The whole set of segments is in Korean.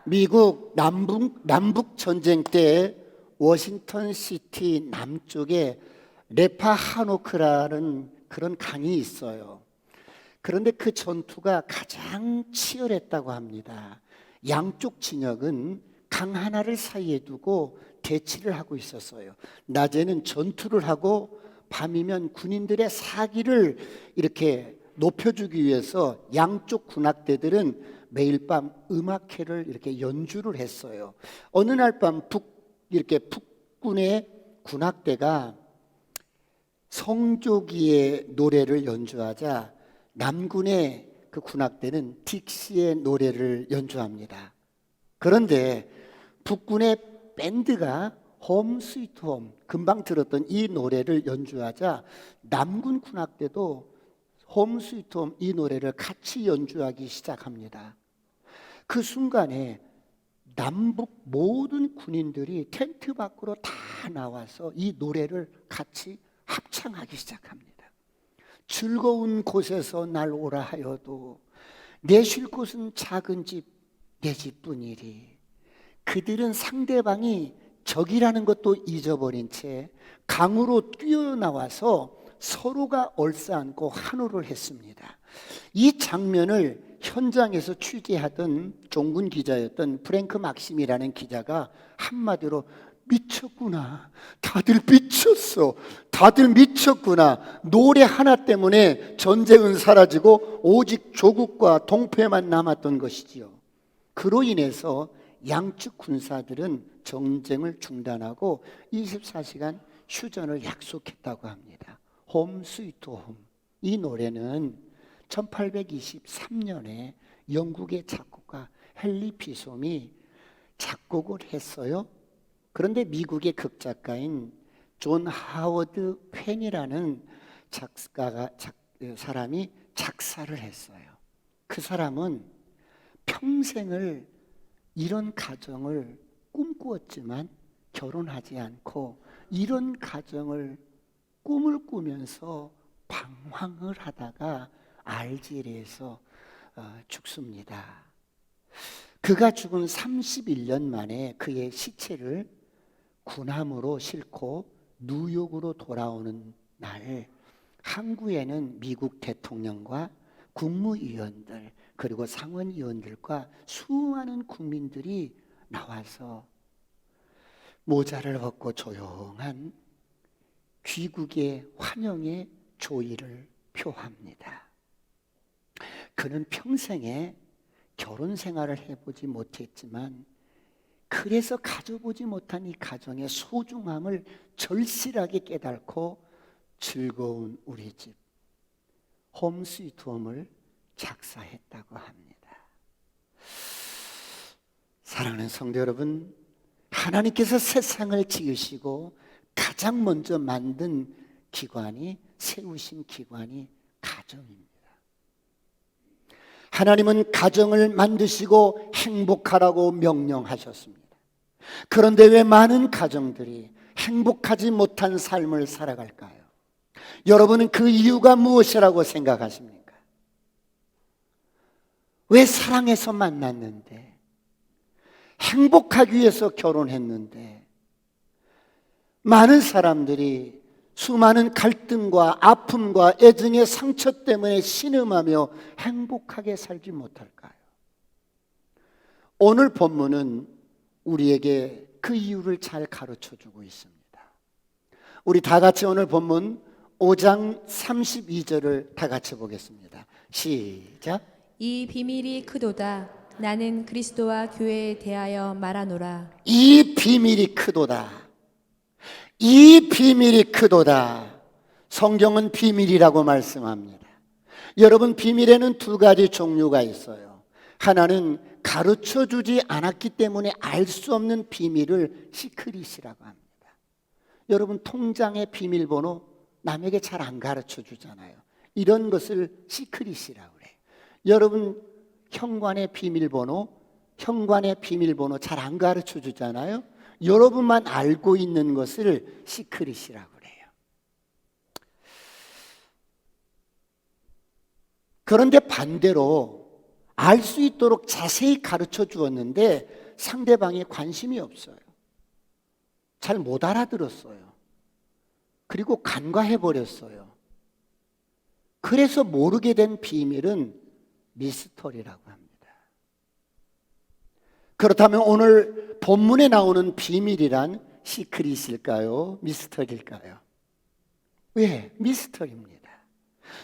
미국 남북 전쟁 때 워싱턴 시티 남쪽에 레파하노크라는 그런 강이 있어요. 그런데 그 전투가 가장 치열했다고 합니다. 양쪽 진영은 강 하나를 사이에 두고 대치를 하고 있었어요. 낮에는 전투를 하고 밤이면 군인들의 사기를 이렇게 높여주기 위해서 양쪽 군악대들은 매일 밤 음악회를 이렇게 연주를 했어요. 어느 날 밤 이렇게 북군의 군악대가 성조기의 노래를 연주하자 남군의 그 군악대는 딕시의 노래를 연주합니다. 그런데 북군의 밴드가 홈 스위트 홈, 금방 들었던 이 노래를 연주하자 남군 군악대도 홈 스위트 홈 이 노래를 같이 연주하기 시작합니다. 그 순간에 남북 모든 군인들이 텐트 밖으로 다 나와서 이 노래를 같이 합창하기 시작합니다. 즐거운 곳에서 날 오라 하여도 내 쉴 곳은 작은 집 내 집뿐이리. 그들은 상대방이 적이라는 것도 잊어버린 채 강으로 뛰어나와서 서로가 얼싸안고 환호를 했습니다. 이 장면을 현장에서 취재하던 종군 기자였던 프랭크 막심이라는 기자가 한마디로 미쳤구나. 다들 미쳤어. 다들 미쳤구나. 노래 하나 때문에 전쟁은 사라지고 오직 조국과 동포에만 남았던 것이지요. 그로 인해서 양측 군사들은 전쟁을 중단하고 24시간 휴전을 약속했다고 합니다. 홈 스위트 홈. 이 노래는 1823년에 영국의 작곡가 헨리 비솜이 작곡을 했어요. 그런데 미국의 극작가인 존 하워드 펜이라는 사람이 작사를 했어요. 그 사람은 평생을 이런 가정을 꿈꾸었지만 결혼하지 않고 이런 가정을 꿈을 꾸면서 방황을 하다가 알제리에서 죽습니다. 그가 죽은 31년 만에 그의 시체를 군함으로 싣고 뉴욕으로 돌아오는 날, 항구에는 미국 대통령과 국무위원들 그리고 상원의원들과 수많은 국민들이 나와서 모자를 벗고 조용한 귀국의 환영의 조의를 표합니다. 그는 평생에 결혼 생활을 해보지 못했지만 그래서 가져보지 못한 이 가정의 소중함을 절실하게 깨닫고 즐거운 우리 집 홈 스위트 홈을 작사했다고 합니다. 사랑하는 성도 여러분, 하나님께서 세상을 지으시고 가장 먼저 만든 기관이 세우신 기관이 가정입니다. 하나님은 가정을 만드시고 행복하라고 명령하셨습니다. 그런데 왜 많은 가정들이 행복하지 못한 삶을 살아갈까요? 여러분은 그 이유가 무엇이라고 생각하십니까? 왜 사랑해서 만났는데, 행복하기 위해서 결혼했는데 많은 사람들이 수많은 갈등과 아픔과 애증의 상처 때문에 신음하며 행복하게 살지 못할까요? 오늘 본문은 우리에게 그 이유를 잘 가르쳐주고 있습니다. 우리 다 같이 오늘 본문 5장 32절을 다 같이 보겠습니다. 시작. 이 비밀이 크도다. 나는 그리스도와 교회에 대하여 말하노라. 이 비밀이 크도다. 이 비밀이 크도다. 성경은 비밀이라고 말씀합니다. 여러분, 비밀에는 두 가지 종류가 있어요. 하나는 가르쳐주지 않았기 때문에 알 수 없는 비밀을 시크릿이라고 합니다. 여러분, 통장의 비밀번호 남에게 잘 안 가르쳐주잖아요. 이런 것을 시크릿이라고 그래요. 여러분, 현관의 비밀번호 잘 안 가르쳐주잖아요. 여러분만 알고 있는 것을 시크릿이라고 그래요. 그런데 반대로 알 수 있도록 자세히 가르쳐 주었는데 상대방이 관심이 없어요. 잘 못 알아들었어요. 그리고 간과해 버렸어요. 그래서 모르게 된 비밀은 미스터리라고 합니다. 그렇다면 오늘 본문에 나오는 비밀이란 시크릿일까요? 미스터리일까요? 왜? 미스터리입니다.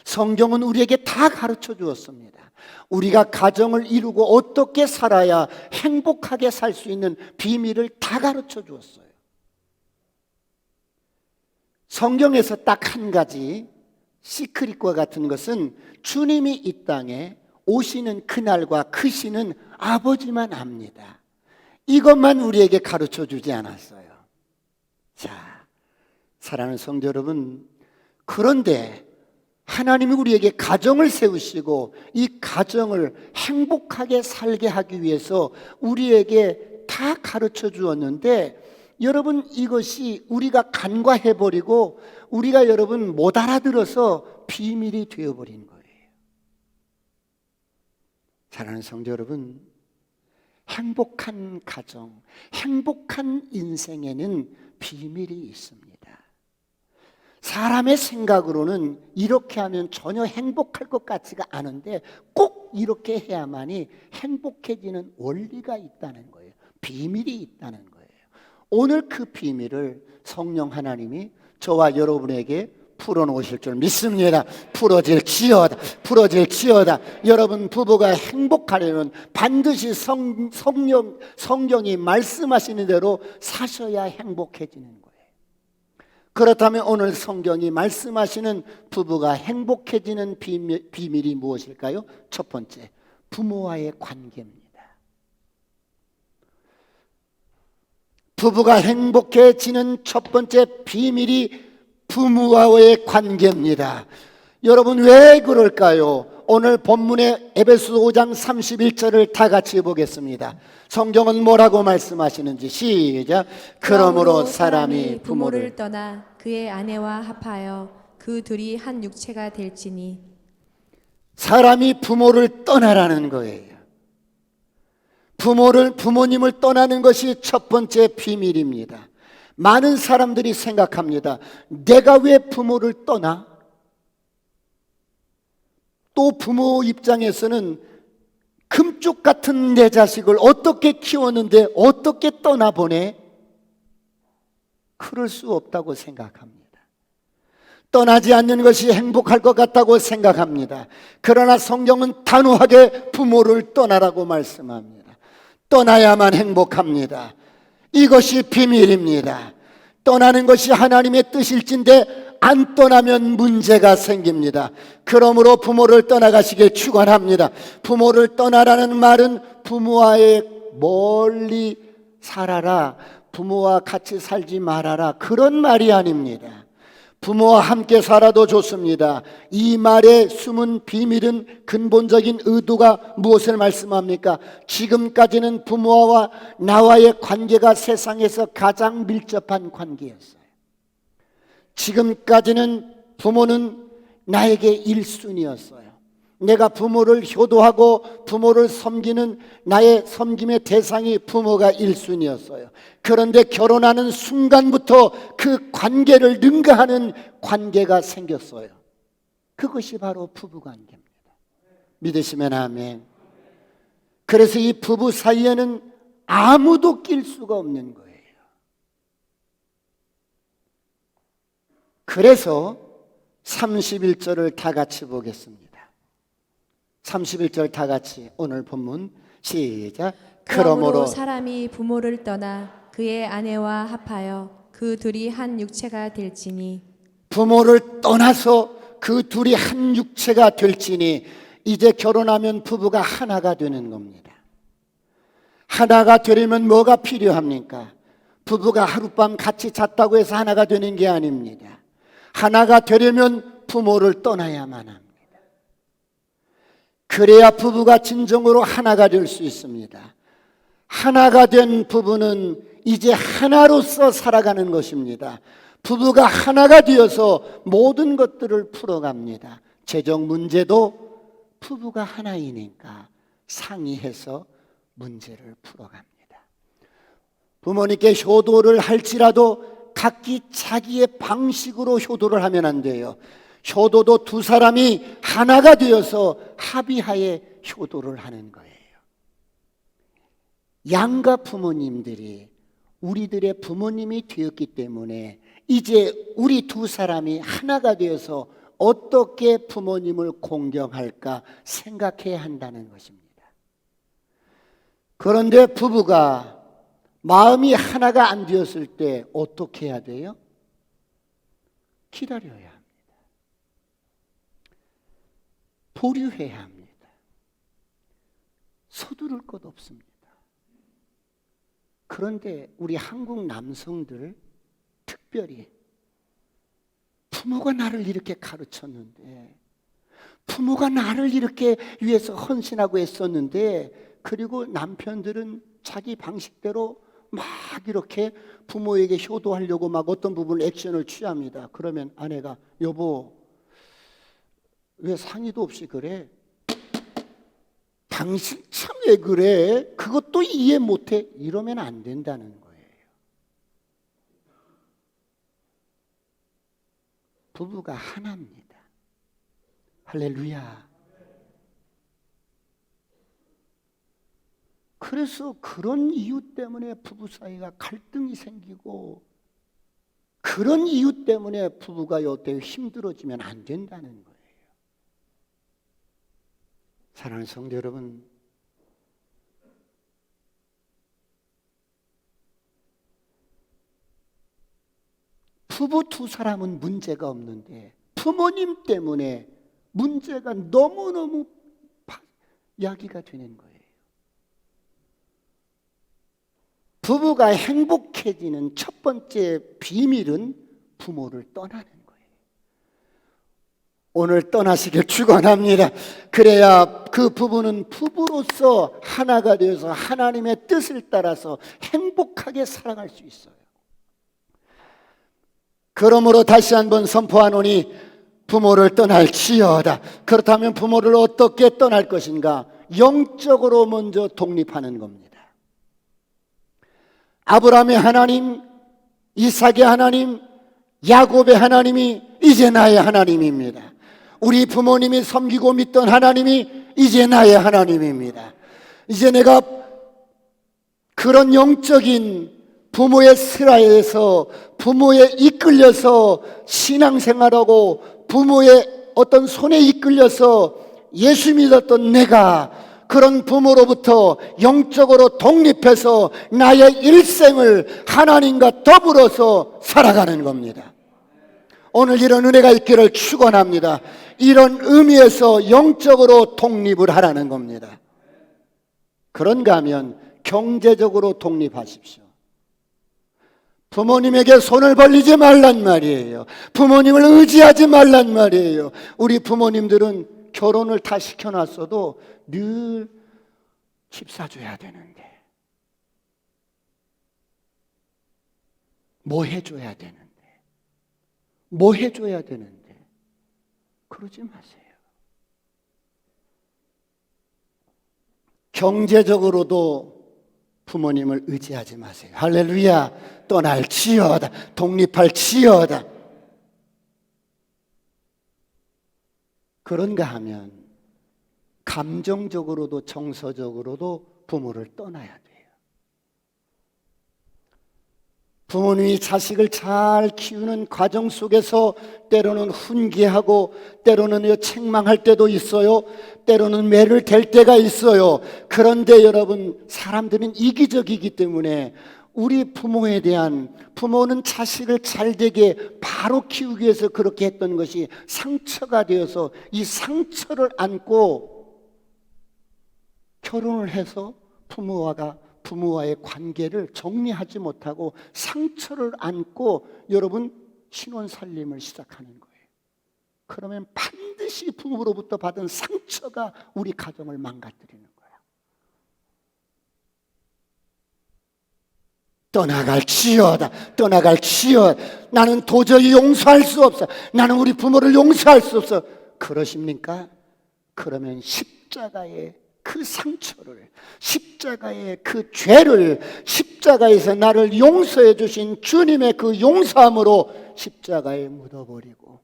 성경은 우리에게 다 가르쳐 주었습니다. 우리가 가정을 이루고 어떻게 살아야 행복하게 살 수 있는 비밀을 다 가르쳐 주었어요. 성경에서 딱 한 가지 시크릿과 같은 것은 주님이 이 땅에 오시는 그날과 그 시는 아버지만 압니다. 이것만 우리에게 가르쳐 주지 않았어요. 자, 사랑하는 성도 여러분, 그런데 하나님이 우리에게 가정을 세우시고 이 가정을 행복하게 살게 하기 위해서 우리에게 다 가르쳐 주었는데, 여러분, 이것이 우리가 간과해버리고 우리가 여러분 못 알아들어서 비밀이 되어버린 거예요. 사랑하는 성도 여러분, 행복한 가정, 행복한 인생에는 비밀이 있습니다. 사람의 생각으로는 이렇게 하면 전혀 행복할 것 같지가 않은데 꼭 이렇게 해야만이 행복해지는 원리가 있다는 거예요. 비밀이 있다는 거예요. 오늘 그 비밀을 성령 하나님이 저와 여러분에게 풀어놓으실 줄 믿습니다. 풀어질지어다. 여러분 부부가 행복하려면 반드시 성경이 말씀하시는 대로 사셔야 행복해지는 거예요. 그렇다면 오늘 성경이 말씀하시는 부부가 행복해지는 비밀이 무엇일까요? 첫 번째, 부모와의 관계입니다. 부부가 행복해지는 첫 번째 비밀이 부모와의 관계입니다. 여러분, 왜 그럴까요? 오늘 본문의 에베소 5장 31절을 다 같이 보겠습니다. 성경은 뭐라고 말씀하시는지 시작. 그러므로 사람이 부모를 떠나 그의 아내와 합하여 그 둘이 한 육체가 될지니. 사람이 부모를 떠나라는 거예요. 부모님을 떠나는 것이 첫 번째 비밀입니다. 많은 사람들이 생각합니다. 내가 왜 부모를 떠나? 또 부모 입장에서는 금쪽 같은 내 자식을 어떻게 키웠는데 어떻게 떠나보내? 그럴 수 없다고 생각합니다. 떠나지 않는 것이 행복할 것 같다고 생각합니다. 그러나 성경은 단호하게 부모를 떠나라고 말씀합니다. 떠나야만 행복합니다. 이것이 비밀입니다. 떠나는 것이 하나님의 뜻일진데 안 떠나면 문제가 생깁니다. 그러므로 부모를 떠나가시길 축원합니다. 부모를 떠나라는 말은 부모와의 멀리 살아라, 부모와 같이 살지 말아라, 그런 말이 아닙니다. 부모와 함께 살아도 좋습니다. 이 말의 숨은 비밀은 근본적인 의도가 무엇을 말씀합니까? 지금까지는 부모와 나와의 관계가 세상에서 가장 밀접한 관계였어요. 지금까지는 부모는 나에게 1순위였어요. 내가 부모를 효도하고 부모를 섬기는 나의 섬김의 대상이 부모가 1순위였어요. 그런데 결혼하는 순간부터 그 관계를 능가하는 관계가 생겼어요. 그것이 바로 부부관계입니다. 믿으시면 아멘. 그래서 이 부부 사이에는 아무도 낄 수가 없는 거예요. 그래서 31절을 다 같이 보겠습니다. 31절 다 같이 오늘 본문 시작. 그러므로 사람이 부모를 떠나 그의 아내와 합하여 그 둘이 한 육체가 될지니. 부모를 떠나서 그 둘이 한 육체가 될지니. 이제 결혼하면 부부가 하나가 되는 겁니다. 하나가 되려면 뭐가 필요합니까? 부부가 하룻밤 같이 잤다고 해서 하나가 되는 게 아닙니다. 하나가 되려면 부모를 떠나야만 합니다. 그래야 부부가 진정으로 하나가 될 수 있습니다. 하나가 된 부부는 이제 하나로서 살아가는 것입니다. 부부가 하나가 되어서 모든 것들을 풀어갑니다. 재정 문제도 부부가 하나이니까 상의해서 문제를 풀어갑니다. 부모님께 효도를 할지라도 각기 자기의 방식으로 효도를 하면 안 돼요. 효도도 두 사람이 하나가 되어서 합의하에 효도를 하는 거예요. 양가 부모님들이 우리들의 부모님이 되었기 때문에 이제 우리 두 사람이 하나가 되어서 어떻게 부모님을 공경할까 생각해야 한다는 것입니다. 그런데 부부가 마음이 하나가 안 되었을 때 어떻게 해야 돼요? 기다려야 합니다. 보류해야 합니다. 서두를 것 없습니다. 그런데 우리 한국 남성들 특별히 부모가 나를 이렇게 가르쳤는데, 부모가 나를 이렇게 위해서 헌신하고 애썼는데, 그리고 남편들은 자기 방식대로 막 이렇게 부모에게 효도하려고 막 어떤 부분을 액션을 취합니다. 그러면 아내가 여보 왜 상의도 없이 그래? 당신 참 왜 그래? 그것도 이해 못해? 이러면 안 된다는 거예요. 부부가 하나입니다. 할렐루야. 그래서 그런 이유 때문에 부부 사이가 갈등이 생기고, 그런 이유 때문에 부부가 여태 힘들어지면 안 된다는 거예요. 사랑하는 성도 여러분, 부부 두 사람은 문제가 없는데 부모님 때문에 문제가 너무너무 야기가 되는 거예요. 부부가 행복해지는 첫 번째 비밀은 부모를 떠나는 거예요. 오늘 떠나시길 축원합니다. 그래야 그 부부는 부부로서 하나가 되어서 하나님의 뜻을 따라서 행복하게 살아갈 수 있어요. 그러므로 다시 한번 선포하노니 부모를 떠날지어다. 그렇다면 부모를 어떻게 떠날 것인가? 영적으로 먼저 독립하는 겁니다. 아브라함의 하나님, 이삭의 하나님, 야곱의 하나님이 이제 나의 하나님입니다. 우리 부모님이 섬기고 믿던 하나님이 이제 나의 하나님입니다. 이제 내가 그런 영적인 부모의 슬하에서, 부모에 이끌려서 신앙생활하고 부모의 어떤 손에 이끌려서 예수 믿었던 내가 그런 부모로부터 영적으로 독립해서 나의 일생을 하나님과 더불어서 살아가는 겁니다. 오늘 이런 은혜가 있기를 축원합니다. 이런 의미에서 영적으로 독립을 하라는 겁니다. 그런가 하면 경제적으로 독립하십시오. 부모님에게 손을 벌리지 말란 말이에요. 부모님을 의지하지 말란 말이에요. 우리 부모님들은 결혼을 다 시켜놨어도 늘 집 사줘야 되는데, 뭐 해줘야 되는데, 뭐 해줘야 되는데, 그러지 마세요. 경제적으로도 부모님을 의지하지 마세요. 할렐루야. 떠날지어다. 독립할지어다. 그런가 하면 감정적으로도 정서적으로도 부모를 떠나야 돼요. 부모님이 자식을 잘 키우는 과정 속에서 때로는 훈계하고 때로는 책망할 때도 있어요. 때로는 매를 댈 때가 있어요. 그런데 여러분, 사람들은 이기적이기 때문에 우리 부모에 대한, 부모는 자식을 잘되게 바로 키우기 위해서 그렇게 했던 것이 상처가 되어서 이 상처를 안고 결혼을 해서 부모와의 관계를 정리하지 못하고 상처를 안고 여러분 신혼 살림을 시작하는 거예요. 그러면 반드시 부모로부터 받은 상처가 우리 가정을 망가뜨리는 거예요. 떠나갈지어다. 떠나갈지어다. 나는 도저히 용서할 수 없어. 나는 우리 부모를 용서할 수 없어. 그러십니까? 그러면 십자가에 그 상처를, 십자가의 그 죄를, 십자가에서 나를 용서해 주신 주님의 그 용서함으로 십자가에 묻어버리고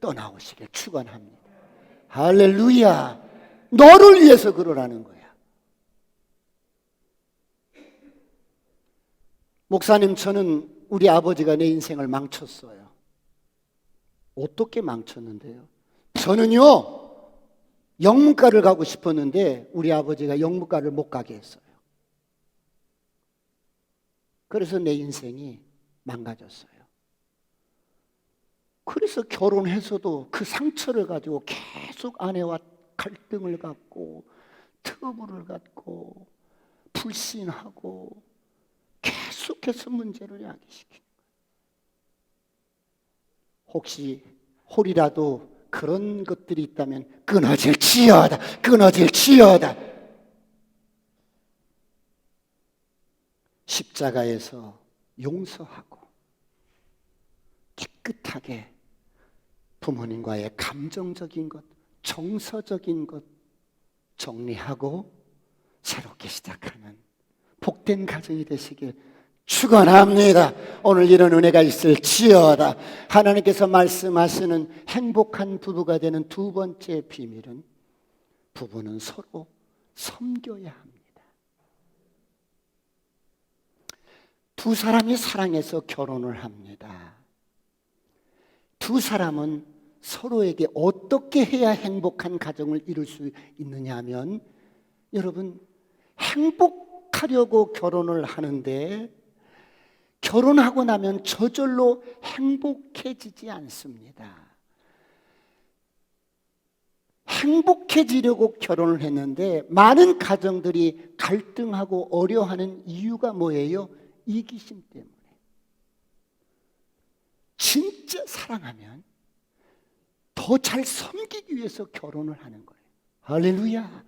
떠나오시길 축원합니다. 할렐루야. 너를 위해서 그러라는 거야. 목사님, 저는 우리 아버지가 내 인생을 망쳤어요. 어떻게 망쳤는데요? 저는요, 영문과를 가고 싶었는데 우리 아버지가 영문과를 못 가게 했어요. 그래서 내 인생이 망가졌어요. 그래서 결혼해서도 그 상처를 가지고 계속 아내와 갈등을 갖고 트러블을 갖고 불신하고 계속해서 문제를 야기시키는 거예요. 혹시 홀이라도 그런 것들이 있다면 끊어질지어다, 끊어질지어다. 십자가에서 용서하고 깨끗하게 부모님과의 감정적인 것, 정서적인 것 정리하고 새롭게 시작하는 복된 가정이 되시길 축원합니다. 오늘 이런 은혜가 있을지어다. 하나님께서 말씀하시는 행복한 부부가 되는 두 번째 비밀은 부부는 서로 섬겨야 합니다. 두 사람이 사랑해서 결혼을 합니다. 두 사람은 서로에게 어떻게 해야 행복한 가정을 이룰 수 있느냐 하면, 여러분, 행복하려고 결혼을 하는데 결혼하고 나면 저절로 행복해지지 않습니다. 행복해지려고 결혼을 했는데 많은 가정들이 갈등하고 어려워하는 이유가 뭐예요? 이기심 때문에. 진짜 사랑하면 더 잘 섬기기 위해서 결혼을 하는 거예요. 할렐루야.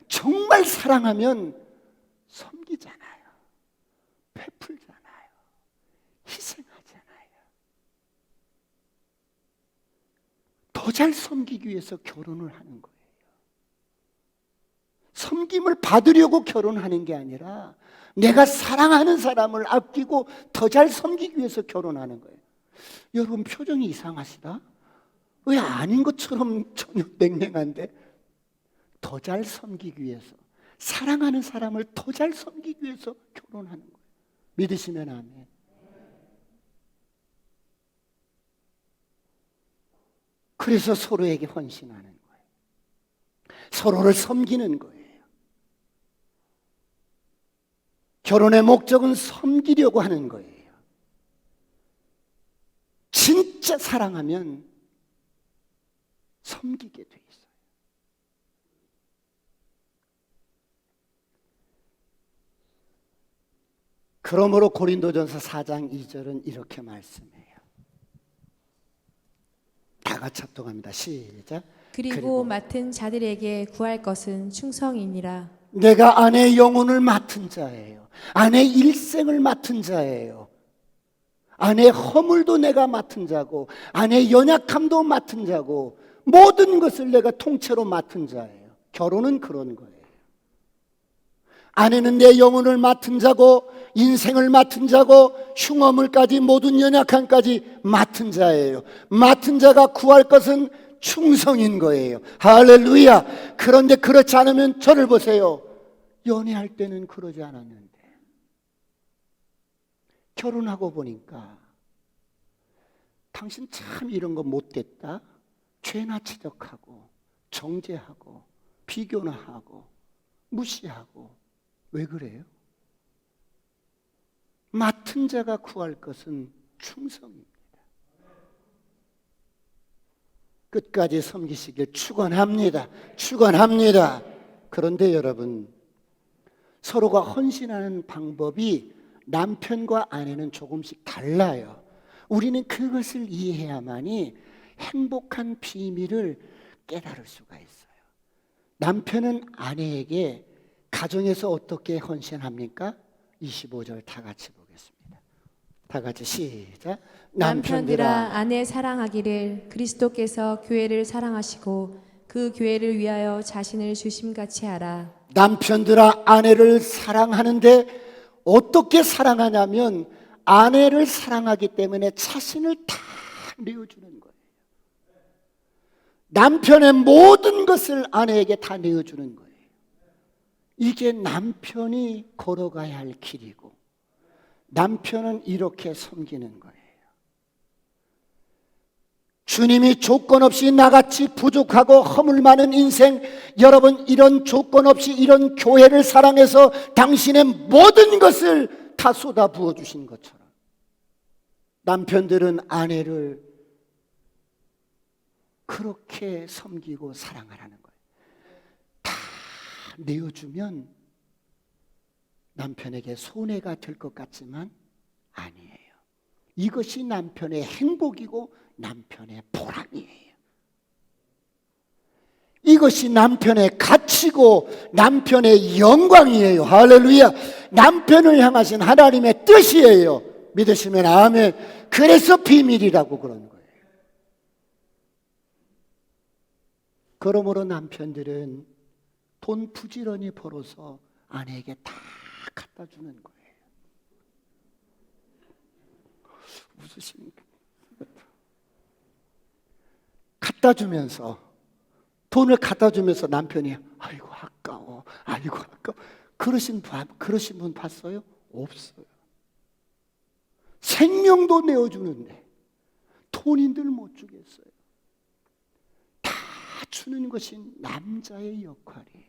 정말 사랑하면 섬기잖아요. 베풀잖아요. 희생하잖아요. 더 잘 섬기기 위해서 결혼을 하는 거예요. 섬김을 받으려고 결혼하는 게 아니라 내가 사랑하는 사람을 아끼고 더 잘 섬기기 위해서 결혼하는 거예요. 여러분, 표정이 이상하시다? 왜 아닌 것처럼 전혀 냉랭한데? 더 잘 섬기기 위해서, 사랑하는 사람을 더 잘 섬기기 위해서 결혼하는 거예요. 믿으시면 아멘. 그래서 서로에게 헌신하는 거예요. 서로를 섬기는 거예요. 결혼의 목적은 섬기려고 하는 거예요. 진짜 사랑하면 섬기게 돼 있어요. 그러므로 고린도전서 4장 2절은 이렇게 말씀해요. 다 같이 합독합니다. 시작. 그리고 맡은 자들에게 구할 것은 충성이니라. 내가 아내의 영혼을 맡은 자예요. 아내의 일생을 맡은 자예요. 아내의 허물도 내가 맡은 자고, 아내의 연약함도 맡은 자고, 모든 것을 내가 통째로 맡은 자예요. 결혼은 그런 거예요. 아내는 내 영혼을 맡은 자고, 인생을 맡은 자고, 흉어물까지 모든 연약함까지 맡은 자예요. 맡은 자가 구할 것은 충성인 거예요. 할렐루야. 그런데 그렇지 않으면 저를 보세요. 연애할 때는 그러지 않았는데 결혼하고 보니까 당신 참 이런 거 못됐다, 죄나 지적하고 정죄하고 비교나 하고 무시하고. 왜 그래요? 맡은 자가 구할 것은 충성입니다. 끝까지 섬기시길 축원합니다. 축원합니다. 그런데 여러분, 서로가 헌신하는 방법이 남편과 아내는 조금씩 달라요. 우리는 그것을 이해해야만이 행복한 비밀을 깨달을 수가 있어요. 남편은 아내에게 가정에서 어떻게 헌신합니까? 25절 다 같이 보겠습니다. 다 같이 시작. 남편들아, 아내 사랑하기를 그리스도께서 교회를 사랑하시고 그 교회를 위하여 자신을 주심같이 하라. 남편들아 아내를 사랑하는데 어떻게 사랑하냐면 아내를 사랑하기 때문에 자신을 다 내어주는 거예요. 남편의 모든 것을 아내에게 다 내어주는 거예요. 이게 남편이 걸어가야 할 길이고 남편은 이렇게 섬기는 거예요. 주님이 조건 없이 나같이 부족하고 허물 많은 인생, 여러분 이런 조건 없이 이런 교회를 사랑해서 당신의 모든 것을 다 쏟아 부어주신 것처럼 남편들은 아내를 그렇게 섬기고 사랑하라는 거예요. 다 내어주면 남편에게 손해가 될 것 같지만 아니에요. 이것이 남편의 행복이고 남편의 보람이에요. 이것이 남편의 가치고 남편의 영광이에요. 할렐루야. 남편을 향하신 하나님의 뜻이에요. 믿으시면 아멘. 그래서 비밀이라고 그러는 거예요. 그러므로 남편들은 돈 부지런히 벌어서 아내에게 다 갖다 주는 거예요. 웃으십니까? 갖다 주면서 돈을 갖다 주면서 남편이 아이고 아까워, 아이고 아까워. 그러신 분 봤어요? 없어요. 생명도 내어주는데 돈인들 못 주겠어요. 다 주는 것이 남자의 역할이에요.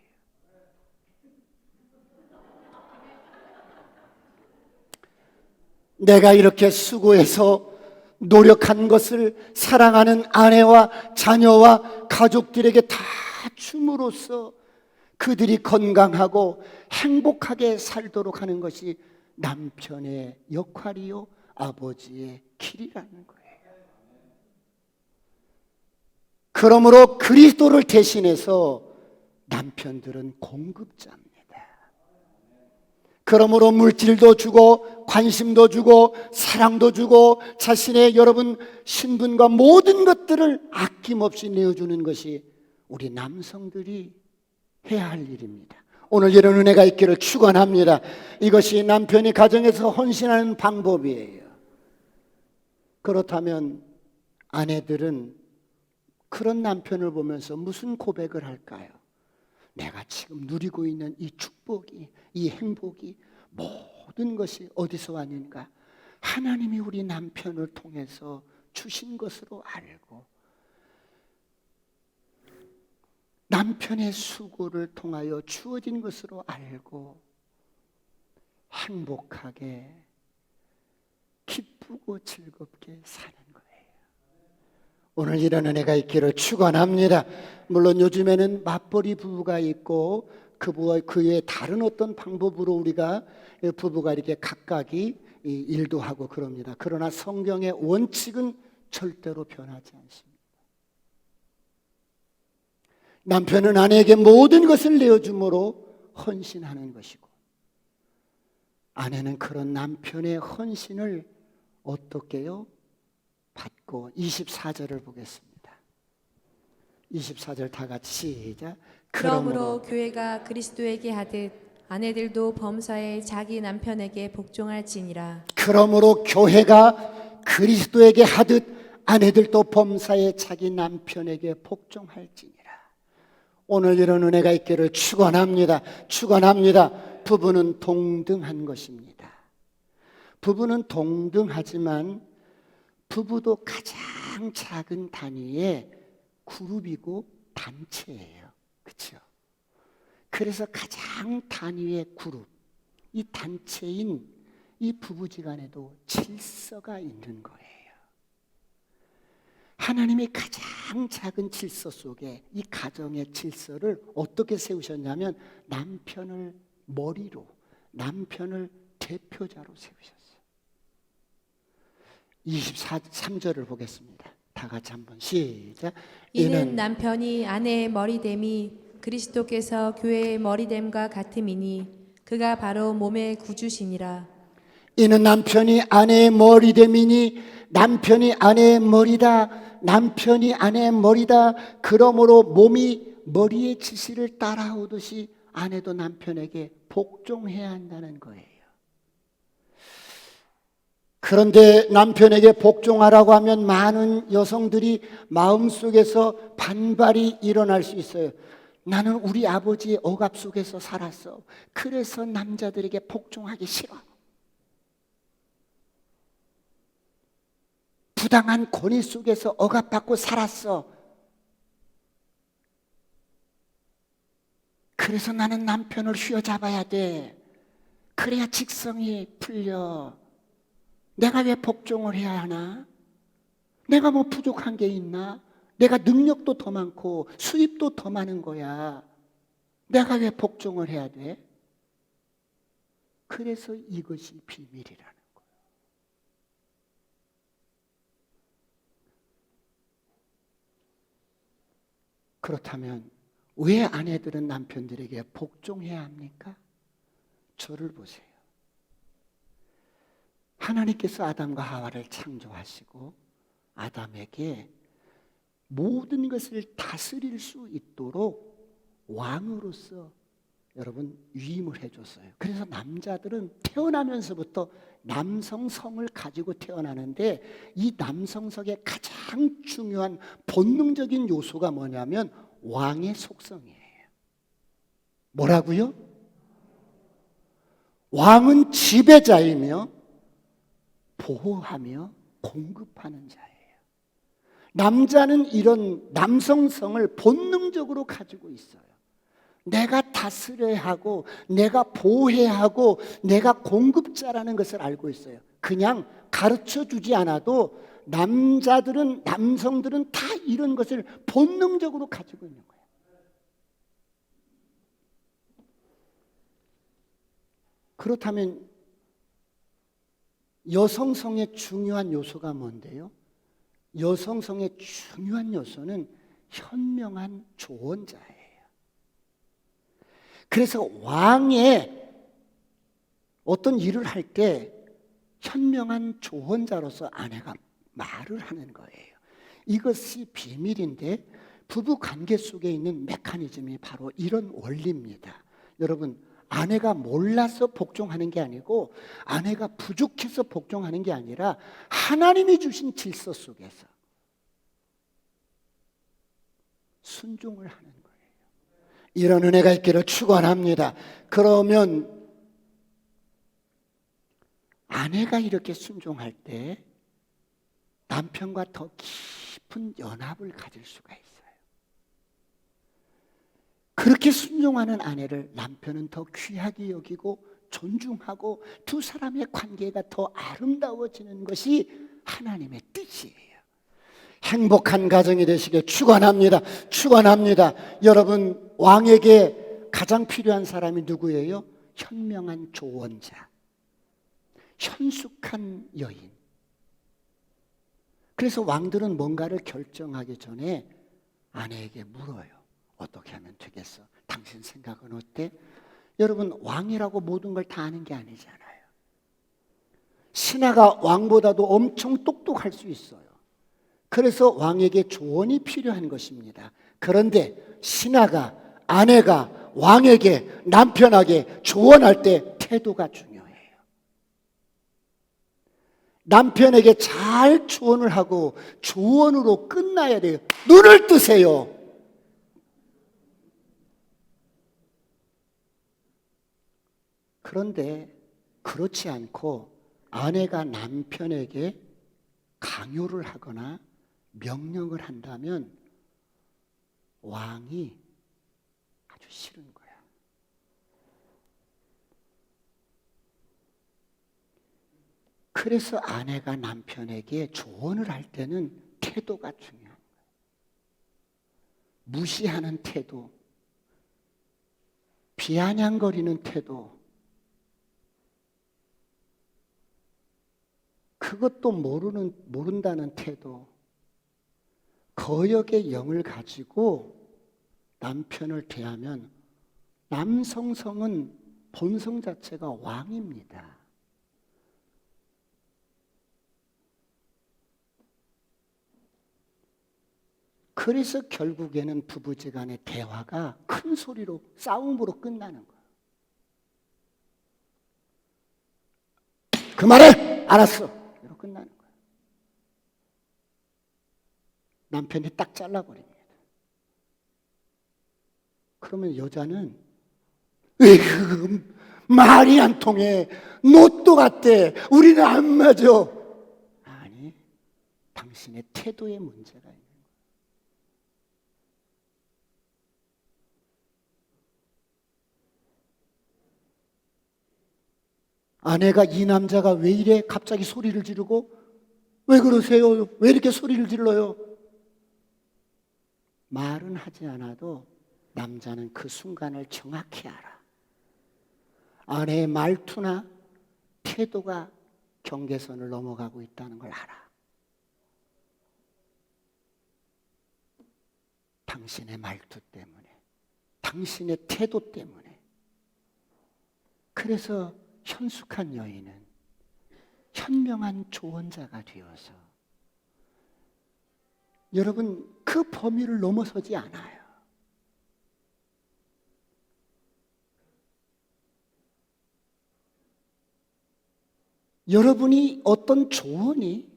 내가 이렇게 수고해서 노력한 것을 사랑하는 아내와 자녀와 가족들에게 다 줌으로써 그들이 건강하고 행복하게 살도록 하는 것이 남편의 역할이요 아버지의 길이라는 거예요. 그러므로 그리스도를 대신해서 남편들은 공급자입니다. 그러므로 물질도 주고 관심도 주고 사랑도 주고 자신의 여러분 신분과 모든 것들을 아낌없이 내어주는 것이 우리 남성들이 해야 할 일입니다. 오늘 이런 은혜가 있기를 축원합니다. 이것이 남편이 가정에서 헌신하는 방법이에요. 그렇다면 아내들은 그런 남편을 보면서 무슨 고백을 할까요? 내가 지금 누리고 있는 이 축복이, 이 행복이 모든 것이 어디서 왔는가? 하나님이 우리 남편을 통해서 주신 것으로 알고 남편의 수고를 통하여 주어진 것으로 알고 행복하게 기쁘고 즐겁게 사는 거예요. 오늘 이런 은혜가 있기를 축원합니다. 물론 요즘에는 맞벌이 부부가 있고 그 외에 다른 어떤 방법으로 우리가 부부가 이렇게 각각이 일도 하고 그럽니다. 그러나 성경의 원칙은 절대로 변하지 않습니다. 남편은 아내에게 모든 것을 내어줌으로 헌신하는 것이고 아내는 그런 남편의 헌신을 어떻게요? 받고 24절을 보겠습니다. 24절 다 같이 시작. 그러므로 교회가 그리스도에게 하듯 아내들도 범사에 자기 남편에게 복종할지니라. 그러므로 교회가 그리스도에게 하듯 아내들도 범사에 자기 남편에게 복종할지니라. 오늘 이런 은혜가 있기를 축원합니다. 축원합니다. 부부는 동등한 것입니다. 부부는 동등하지만 부부도 가장 작은 단위의 그룹이고 단체예요. 그렇죠? 그래서 가장 단위의 그룹, 이 단체인 이 부부지간에도 질서가 있는 거예요. 하나님이 가장 작은 질서 속에 이 가정의 질서를 어떻게 세우셨냐면 남편을 머리로, 남편을 대표자로 세우셨어요. 23절을 보겠습니다. 다 같이 한번 시작. 이는 남편이 아내의 머리됨이 그리스도께서 교회의 머리됨과 같음이니 그가 바로 몸의 구주시니라. 이는 남편이 아내의 머리됨이니 남편이 아내의 머리다. 남편이 아내의 머리다. 그러므로 몸이 머리의 지시를 따라오듯이 아내도 남편에게 복종해야 한다는 거예요. 그런데 남편에게 복종하라고 하면 많은 여성들이 마음속에서 반발이 일어날 수 있어요. 나는 우리 아버지의 억압 속에서 살았어. 그래서 남자들에게 복종하기 싫어. 부당한 권위 속에서 억압받고 살았어. 그래서 나는 남편을 휘어잡아야 돼. 그래야 직성이 풀려. 내가 왜 복종을 해야 하나? 내가 뭐 부족한 게 있나? 내가 능력도 더 많고 수입도 더 많은 거야. 내가 왜 복종을 해야 돼? 그래서 이것이 비밀이라는 거예요. 그렇다면 왜 아내들은 남편들에게 복종해야 합니까? 저를 보세요. 하나님께서 아담과 하와를 창조하시고 아담에게 모든 것을 다스릴 수 있도록 왕으로서 여러분 위임을 해줬어요. 그래서 남자들은 태어나면서부터 남성성을 가지고 태어나는데 이 남성성의 가장 중요한 본능적인 요소가 뭐냐면 왕의 속성이에요. 뭐라고요? 왕은 지배자이며 보호하며 공급하는 자예요. 남자는 이런 남성성을 본능적으로 가지고 있어요. 내가 다스려야 하고 내가 보호해야 하고 내가 공급자라는 것을 알고 있어요. 그냥 가르쳐주지 않아도 남자들은 남성들은 다 이런 것을 본능적으로 가지고 있는 거예요. 그렇다면 여성성의 중요한 요소가 뭔데요? 여성성의 중요한 요소는 현명한 조언자예요. 그래서 왕의 어떤 일을 할 때 현명한 조언자로서 아내가 말을 하는 거예요. 이것이 비밀인데 부부 관계 속에 있는 메커니즘이 바로 이런 원리입니다. 여러분, 아내가 몰라서 복종하는 게 아니고 아내가 부족해서 복종하는 게 아니라 하나님이 주신 질서 속에서 순종을 하는 거예요. 이런 은혜가 있기를 축원합니다. 그러면 아내가 이렇게 순종할 때 남편과 더 깊은 연합을 가질 수가 있어요. 그렇게 순종하는 아내를 남편은 더 귀하게 여기고 존중하고 두 사람의 관계가 더 아름다워지는 것이 하나님의 뜻이에요. 행복한 가정이 되시길 축원합니다. 축원합니다. 여러분, 왕에게 가장 필요한 사람이 누구예요? 현명한 조언자, 현숙한 여인. 그래서 왕들은 뭔가를 결정하기 전에 아내에게 물어요. 어떻게 하면 되겠어? 당신 생각은 어때? 여러분, 왕이라고 모든 걸 다 아는 게 아니잖아요. 신하가 왕보다도 엄청 똑똑할 수 있어요. 그래서 왕에게 조언이 필요한 것입니다. 그런데 신하가, 아내가 왕에게, 남편에게 조언할 때 태도가 중요해요. 남편에게 잘 조언을 하고 조언으로 끝나야 돼요. 눈을 뜨세요. 그런데 그렇지 않고 아내가 남편에게 강요를 하거나 명령을 한다면 왕이 아주 싫은 거야. 그래서 아내가 남편에게 조언을 할 때는 태도가 중요한 거야. 무시하는 태도, 비아냥거리는 태도, 그것도 모른다는 태도, 거역의 영을 가지고 남편을 대하면 남성성은 본성 자체가 왕입니다. 그래서 결국에는 부부지간의 대화가 큰 소리로 싸움으로 끝나는 거예요. 그만해! 알았어! 이러고 끝나는 거예요. 남편이 딱 잘라버립니다. 그러면 여자는 에휴, 말이 안 통해. 너 또 같대. 우리는 안 맞아. 아니, 당신의 태도에 문제가 있는 거예요. 아내가 이 남자가 왜 이래? 갑자기 소리를 지르고 왜 그러세요? 왜 이렇게 소리를 질러요? 말은 하지 않아도 남자는 그 순간을 정확히 알아. 아내의 말투나 태도가 경계선을 넘어가고 있다는 걸 알아. 당신의 말투 때문에, 당신의 태도 때문에. 그래서 현숙한 여인은 현명한 조언자가 되어서 여러분 그 범위를 넘어서지 않아요. 여러분이 어떤 조언이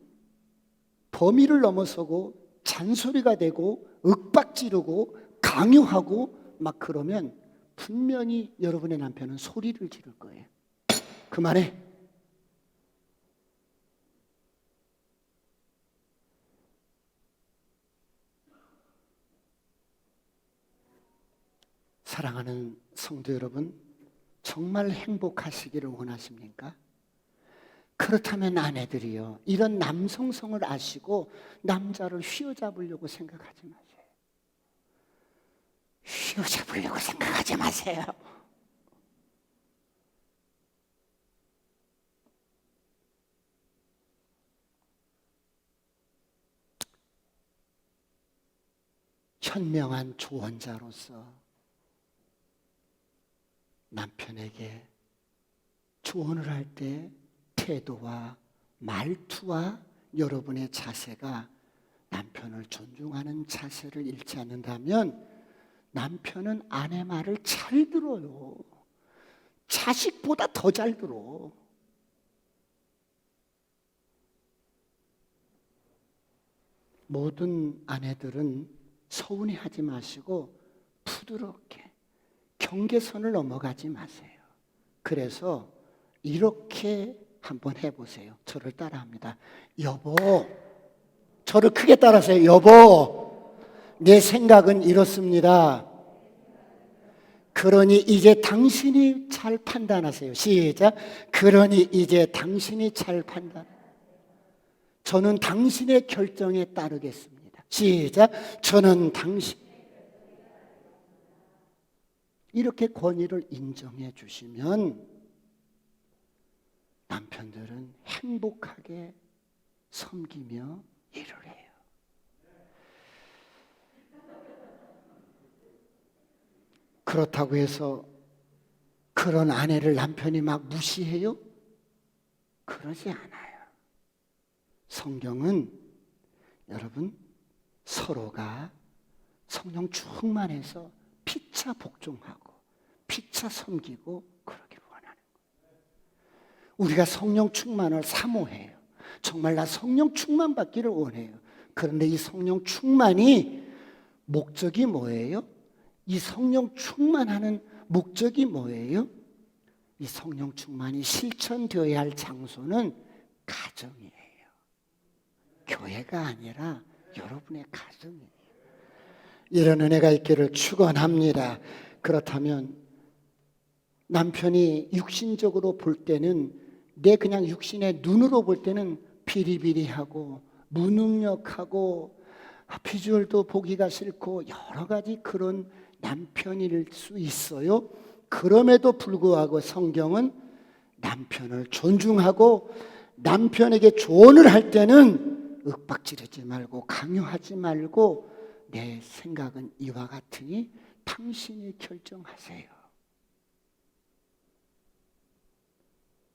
범위를 넘어서고 잔소리가 되고 윽박지르고 강요하고 막 그러면 분명히 여러분의 남편은 소리를 지를 거예요. 그만해. 사랑하는 성도 여러분, 정말 행복하시기를 원하십니까? 그렇다면 아내들이요, 이런 남성성을 아시고 남자를 휘어잡으려고 생각하지 마세요. 휘어잡으려고 생각하지 마세요. 현명한 조언자로서 남편에게 조언을 할 때 태도와 말투와 여러분의 자세가 남편을 존중하는 자세를 잃지 않는다면 남편은 아내 말을 잘 들어요. 자식보다 더 잘 들어. 모든 아내들은 서운해하지 마시고 부드럽게 경계선을 넘어가지 마세요. 그래서 이렇게 한번 해보세요. 저를 따라합니다. 여보, 저를 크게 따라하세요. 여보, 내 생각은 이렇습니다. 그러니 이제 당신이 잘 판단하세요. 시작. 그러니 이제 당신이 잘 판단. 저는 당신의 결정에 따르겠습니다. 시작. 저는 당신. 이렇게 권위를 인정해 주시면 남편들은 행복하게 섬기며 일을 해요. 그렇다고 해서 그런 아내를 남편이 막 무시해요? 그러지 않아요. 성경은 여러분 서로가 성령 충만해서 피차 복종하고 피차 섬기고 그러기를 원하는 거예요. 우리가 성령 충만을 사모해요. 정말 나 성령 충만 받기를 원해요. 그런데 이 성령 충만이 목적이 뭐예요? 이 성령 충만하는 목적이 뭐예요? 이 성령 충만이 실천되어야 할 장소는 가정이에요. 교회가 아니라 여러분의 가정이에요. 이런 은혜가 있기를 축원합니다. 그렇다면 남편이 육신적으로 볼 때는 내 그냥 육신의 눈으로 볼 때는 비리비리하고 무능력하고 비주얼도 보기가 싫고 여러 가지 그런 남편일 수 있어요. 그럼에도 불구하고 성경은 남편을 존중하고 남편에게 조언을 할 때는 윽박지르지 말고 강요하지 말고 내 생각은 이와 같으니 당신이 결정하세요.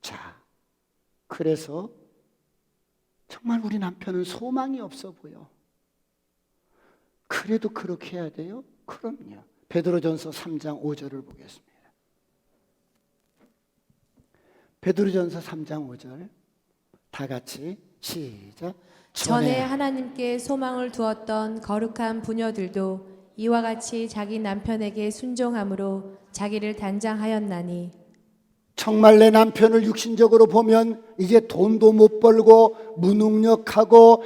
자, 그래서 정말 우리 남편은 소망이 없어 보여. 그래도 그렇게 해야 돼요? 그럼요. 베드로전서 3장 5절을 보겠습니다. 베드로전서 3장 5절 다 같이 시작. 전에 하나님께 소망을 두었던 거룩한 부녀들도 이와 같이 자기 남편에게 순종함으로 자기를 단장하였나니. 정말 내 남편을 육신적으로 보면 이제 돈도 못 벌고 무능력하고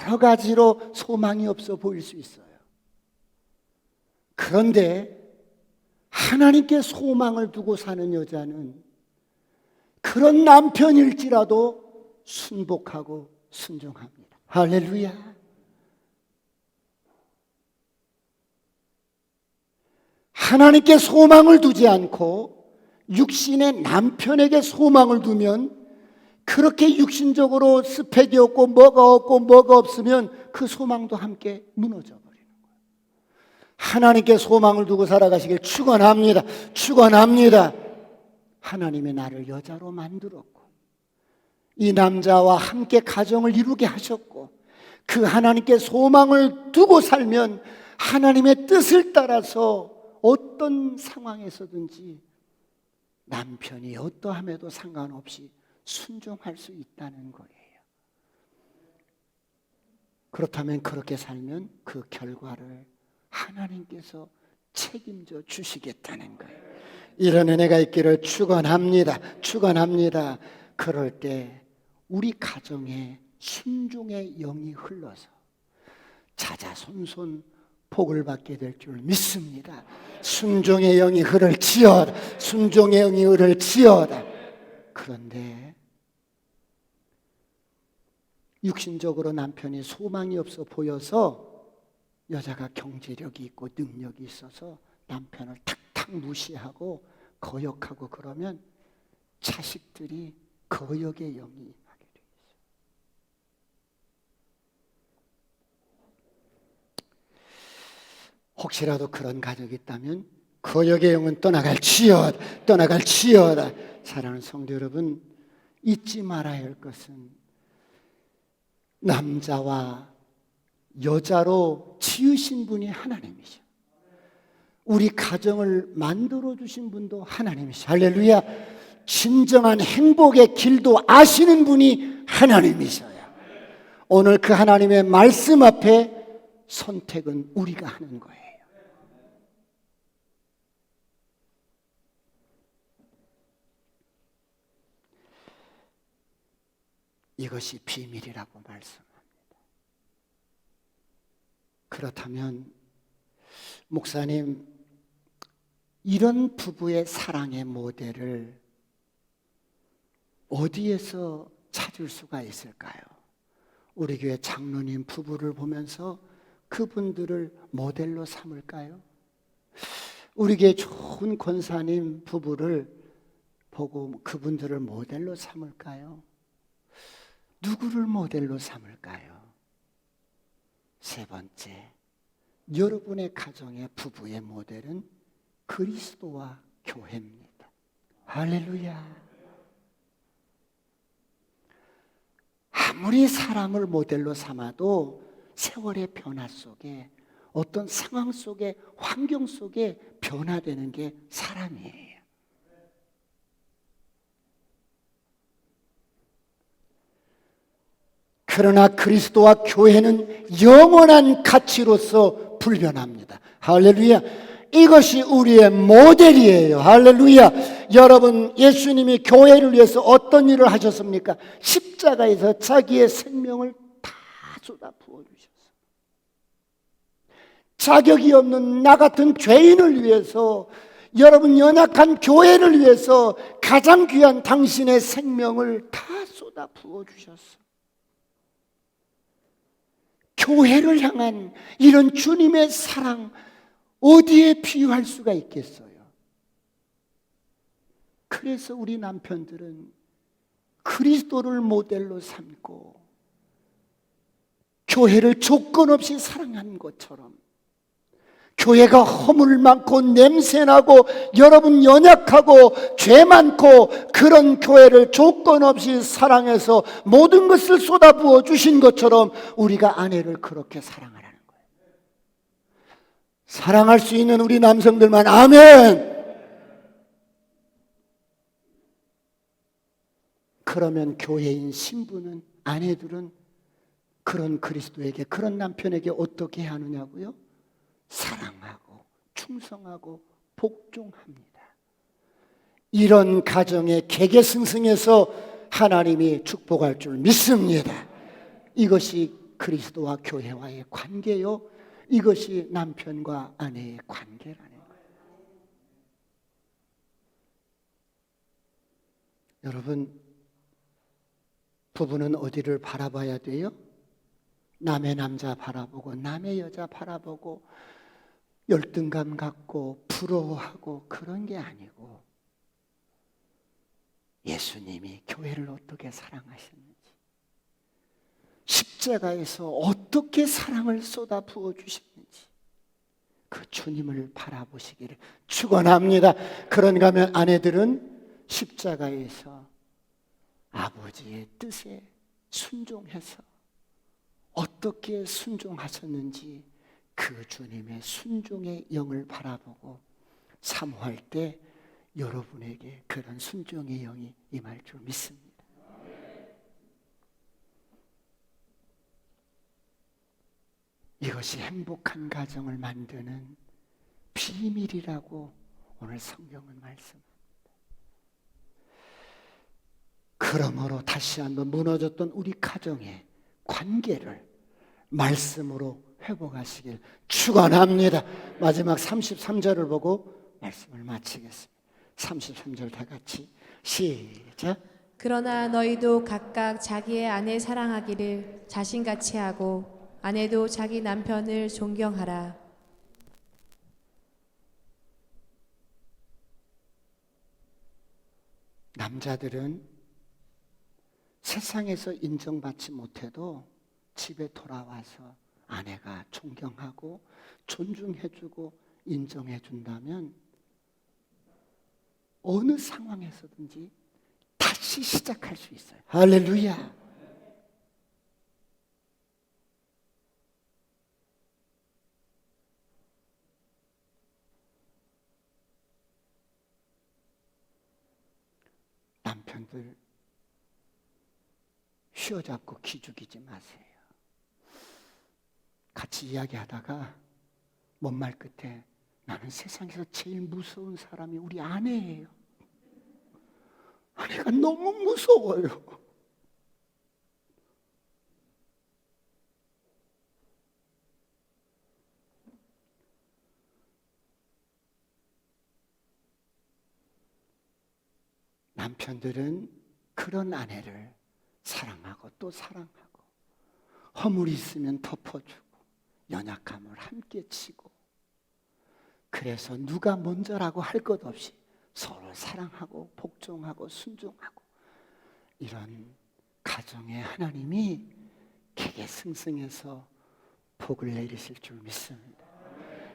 여러 가지로 소망이 없어 보일 수 있어요. 그런데 하나님께 소망을 두고 사는 여자는 그런 남편일지라도 순복하고 순종합니다. 할렐루야. 하나님께 소망을 두지 않고 육신의 남편에게 소망을 두면 그렇게 육신적으로 스펙이 없고 뭐가 없고 뭐가 없으면 그 소망도 함께 무너져 버리는 거예요. 하나님께 소망을 두고 살아가시길 축원합니다. 축원합니다. 하나님이 나를 여자로 만들었고 이 남자와 함께 가정을 이루게 하셨고 그 하나님께 소망을 두고 살면 하나님의 뜻을 따라서 어떤 상황에서든지 남편이 어떠함에도 상관없이 순종할 수 있다는 거예요. 그렇다면 그렇게 살면 그 결과를 하나님께서 책임져 주시겠다는 거예요. 이런 은혜가 있기를 축원합니다. 축원합니다. 그럴 때 우리 가정에 순종의 영이 흘러서 자자손손 복을 받게 될 줄 믿습니다. 순종의 영이 흐를지어다. 순종의 영이 흐를지어다. 그런데 육신적으로 남편이 소망이 없어 보여서 여자가 경제력이 있고 능력이 있어서 남편을 탁탁 무시하고 거역하고 그러면 자식들이 거역의 영이 하게 돼 있어요. 혹시라도 그런 가족이 있다면 거역의 영은 떠나갈지어다. 떠나갈지어다. 사랑하는 성도 여러분, 잊지 말아야 할 것은 남자와 여자로 지으신 분이 하나님이셔. 우리 가정을 만들어 주신 분도 하나님이셔. 할렐루야. 진정한 행복의 길도 아시는 분이 하나님이셔요. 오늘 그 하나님의 말씀 앞에 선택은 우리가 하는 거예요. 이것이 비밀이라고 말씀합니다. 그렇다면 목사님, 이런 부부의 사랑의 모델을 어디에서 찾을 수가 있을까요? 우리 교회 장로님 부부를 보면서 그분들을 모델로 삼을까요? 우리 교회 좋은 권사님 부부를 보고 그분들을 모델로 삼을까요? 누구를 모델로 삼을까요? 세 번째, 여러분의 가정의 부부의 모델은 그리스도와 교회입니다. 할렐루야. 아무리 사람을 모델로 삼아도 세월의 변화 속에 어떤 상황 속에 환경 속에 변화되는 게 사람이에요. 그러나 그리스도와 교회는 영원한 가치로서 불변합니다. 할렐루야. 이것이 우리의 모델이에요. 할렐루야. 여러분, 예수님이 교회를 위해서 어떤 일을 하셨습니까? 십자가에서 자기의 생명을 다 쏟아 부어주셨어요. 자격이 없는 나 같은 죄인을 위해서, 여러분 연약한 교회를 위해서 가장 귀한 당신의 생명을 다 쏟아 부어주셨어요. 교회를 향한 이런 주님의 사랑 어디에 비유할 수가 있겠어요? 그래서 우리 남편들은 그리스도를 모델로 삼고 교회를 조건 없이 사랑한 것처럼 교회가 허물 많고 냄새나고 여러분 연약하고 죄 많고 그런 교회를 조건 없이 사랑해서 모든 것을 쏟아부어 주신 것처럼 우리가 아내를 그렇게 사랑하라는 거예요. 사랑할 수 있는 우리 남성들만 아멘. 그러면 교회인 신부는, 아내들은 그런 그리스도에게, 그런 남편에게 어떻게 하느냐고요? 사랑하고 충성하고 복종합니다. 이런 가정의 개개승승해서 하나님이 축복할 줄 믿습니다. 이것이 그리스도와 교회와의 관계요, 이것이 남편과 아내의 관계라는 거예요. 여러분, 부부는 어디를 바라봐야 돼요? 남의 남자 바라보고 남의 여자 바라보고 열등감 갖고 부러워하고 그런 게 아니고, 예수님이 교회를 어떻게 사랑하셨는지, 십자가에서 어떻게 사랑을 쏟아 부어 주셨는지 그 주님을 바라보시기를 축원합니다. 그런가 하면 아내들은 십자가에서 아버지의 뜻에 순종해서 어떻게 순종하셨는지 그 주님의 순종의 영을 바라보고 사모할 때 여러분에게 그런 순종의 영이 임할 줄 믿습니다. 이것이 행복한 가정을 만드는 비밀이라고 오늘 성경은 말씀합니다. 그러므로 다시 한번 무너졌던 우리 가정의 관계를 말씀으로 회복하시길 축원합니다. 마지막 33절을 보고 말씀을 마치겠습니다. 33절 다 같이 시작. 그러나 너희도 각각 자기의 아내 사랑하기를 자신같이 하고 아내도 자기 남편을 존경하라. 남자들은 세상에서 인정받지 못해도 집에 돌아와서 아내가 존경하고 존중해주고 인정해준다면 어느 상황에서든지 다시 시작할 수 있어요. 할렐루야. 남편들 휘어잡고 기죽이지 마세요. 같이 이야기하다가 먼 말 끝에 나는 세상에서 제일 무서운 사람이 우리 아내예요. 아내가 너무 무서워요. 남편들은 그런 아내를 사랑하고 또 사랑하고 허물이 있으면 덮어주고 연약함을 함께 치고, 그래서 누가 먼저라고 할 것 없이 서로 사랑하고 복종하고 순종하고, 이런 가정에 하나님이 개개승승해서 복을 내리실 줄 믿습니다.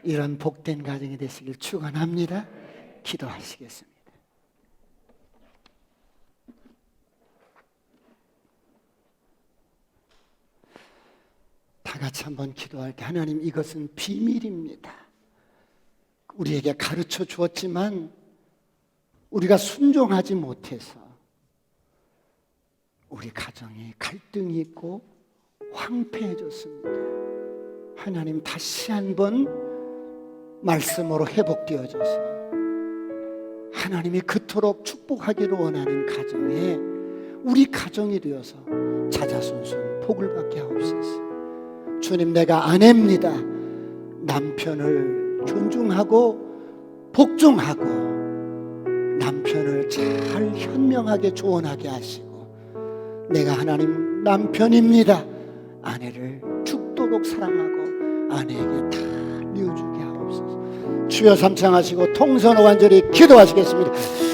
이런 복된 가정이 되시길 축원합니다. 기도하시겠습니다. 다 같이 한번 기도할 때, 하나님, 이것은 비밀입니다. 우리에게 가르쳐 주었지만 우리가 순종하지 못해서 우리 가정이 갈등이 있고 황폐해졌습니다. 하나님, 다시 한번 말씀으로 회복되어져서 하나님이 그토록 축복하기를 원하는 가정에 우리 가정이 되어서 자자손손 복을 받게 하옵소서. 주님, 내가 아내입니다. 남편을 존중하고 복종하고 남편을 잘 현명하게 조언하게 하시고, 내가 하나님 남편입니다. 아내를 죽도록 사랑하고 아내에게 다 내어주게 하옵소서. 주여, 삼창하시고 통성으로 간절히 기도하시겠습니다.